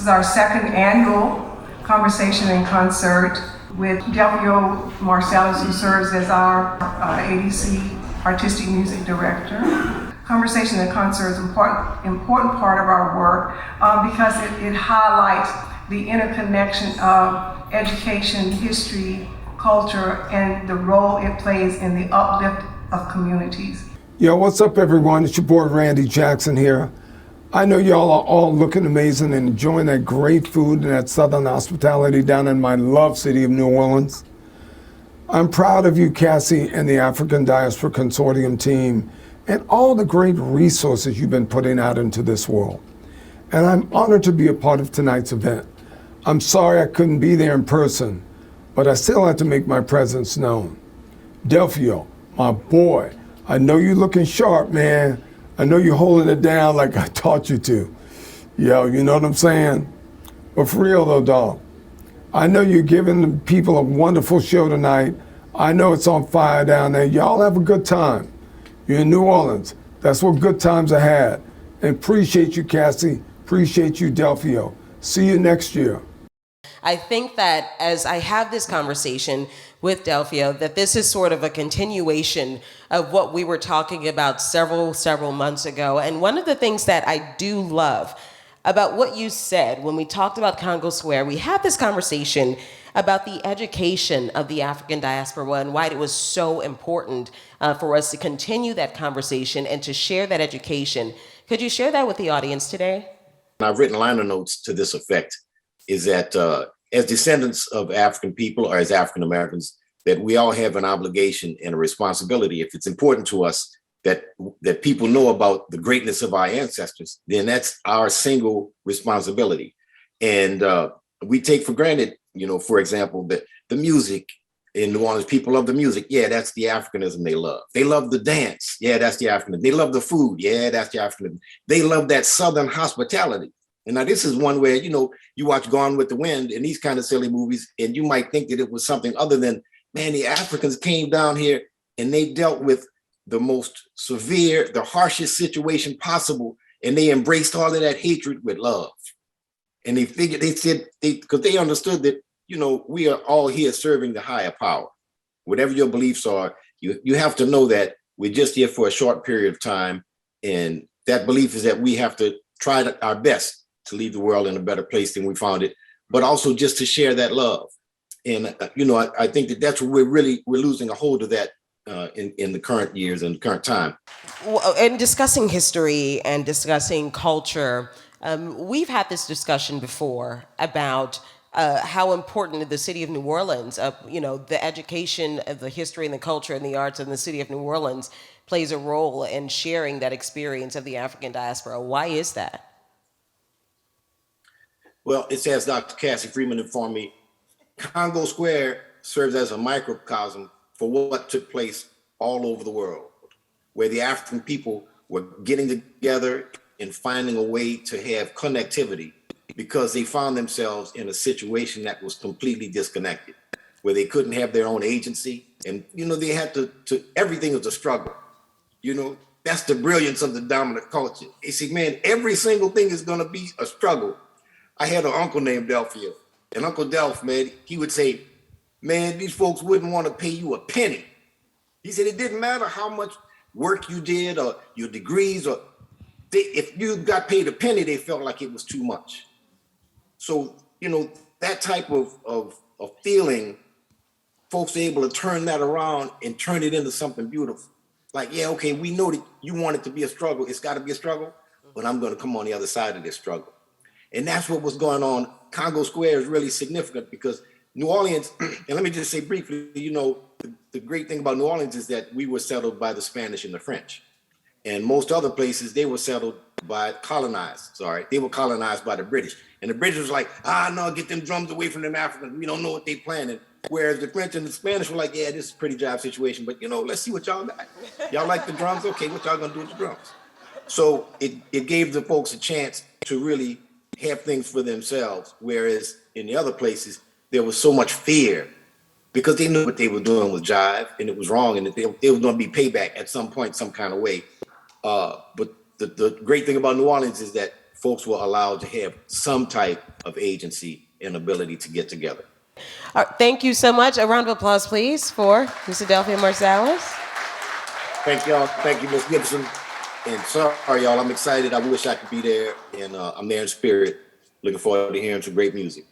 is our second annual Conversation in Concert with Delphio Marsalis, who serves as our ADC Artistic Music Director. Conversation in Concert is an important part of our work because it highlights the interconnection of education, history, culture, and the role it plays in the uplift of communities. Yo, what's up everyone? It's your boy Randy Jackson here. I know y'all are all looking amazing and enjoying that great food and that Southern hospitality down in my love city of New Orleans. I'm proud of you, Cassie, and the African Diaspora Consortium team and all the great resources you've been putting out into this world. And I'm honored to be a part of tonight's event. I'm sorry I couldn't be there in person, but I still had to make my presence known. Delphio, my boy, I know you're looking sharp, man. I know you're holding it down like I taught you to. Yo, you know what I'm saying? But for real though, dog, I know you're giving the people a wonderful show tonight. I know it's on fire down there. Y'all have a good time. You're in New Orleans. That's what good times are had. And appreciate you, Cassie. Appreciate you, Delphio. See you next year. I think that as I have this conversation with Delphio, that this is sort of a continuation of what we were talking about several months ago. And one of the things that I do love about what you said when we talked about Congo Square, we had this conversation about the education of the African diaspora and why it was so important for us to continue that conversation and to share that education. Could you share that with the audience today? I've written liner notes to this effect, is that as descendants of African people or as African Americans, that we all have an obligation and a responsibility. If it's important to us that people know about the greatness of our ancestors, then that's our single responsibility. And we take for granted, you know, for example, that the music in New Orleans, people love the music. Yeah, that's the Africanism they love. They love the dance. Yeah, that's the Africanism. They love the food. Yeah, that's the Africanism. They love that Southern hospitality. And now this is one where, you know, you watch Gone with the Wind and these kind of silly movies, and you might think that it was something other than, man, the Africans came down here and they dealt with the most severe, the harshest situation possible. And they embraced all of that hatred with love. And they figured, they said, because they understood that, you know, we are all here serving the higher power. Whatever your beliefs are, you have to know that we're just here for a short period of time. And that belief is that we have to try our best to leave the world in a better place than we found it, but also just to share that love. And, you know, I think that that's what we're losing a hold of that in the current years and current time. Well, in discussing history and discussing culture, we've had this discussion before about how important the city of New Orleans, you know, the education of the history and the culture and the arts in the city of New Orleans plays a role in sharing that experience of the African diaspora. Why is that? Well, it's as Dr. Cassie Freeman informed me, Congo Square serves as a microcosm for what took place all over the world, where the African people were getting together and finding a way to have connectivity because they found themselves in a situation that was completely disconnected, where they couldn't have their own agency. And, you know, they had to everything was a struggle. You know, that's the brilliance of the dominant culture. They say, man, every single thing is going to be a struggle. I had an uncle named Delphio, and Uncle Delph, man, he would say, man, these folks wouldn't want to pay you a penny. He said it didn't matter how much work you did or your degrees, or if you got paid a penny, they felt like it was too much. So, you know, that type of feeling, folks are able to turn that around and turn it into something beautiful. Like, yeah, okay, we know that you want it to be a struggle. It's got to be a struggle, but I'm going to come on the other side of this struggle. And that's what was going on. Congo Square is really significant because New Orleans, and let me just say briefly, you know, the great thing about New Orleans is that we were settled by the Spanish and the French. And most other places, they were settled by they were colonized by the British. And the British was like, no, get them drums away from them Africans. We don't know what they planning. Whereas the French and the Spanish were like, yeah, this is a pretty job situation, but you know, let's see what y'all got. Y'all like the drums? Okay, what y'all gonna do with the drums? So it gave the folks a chance to really have things for themselves. Whereas in the other places, there was so much fear because they knew what they were doing was jive and it was wrong and that there was gonna be payback at some point, some kind of way. But the great thing about New Orleans is that folks were allowed to have some type of agency and ability to get together. Thank you so much. A round of applause, please, for Mr. Delfeayo Marsalis. Thank y'all. Thank you, Ms. Gibson. And sorry, y'all, I'm excited. I wish I could be there, and I'm there in spirit. Looking forward to hearing some great music.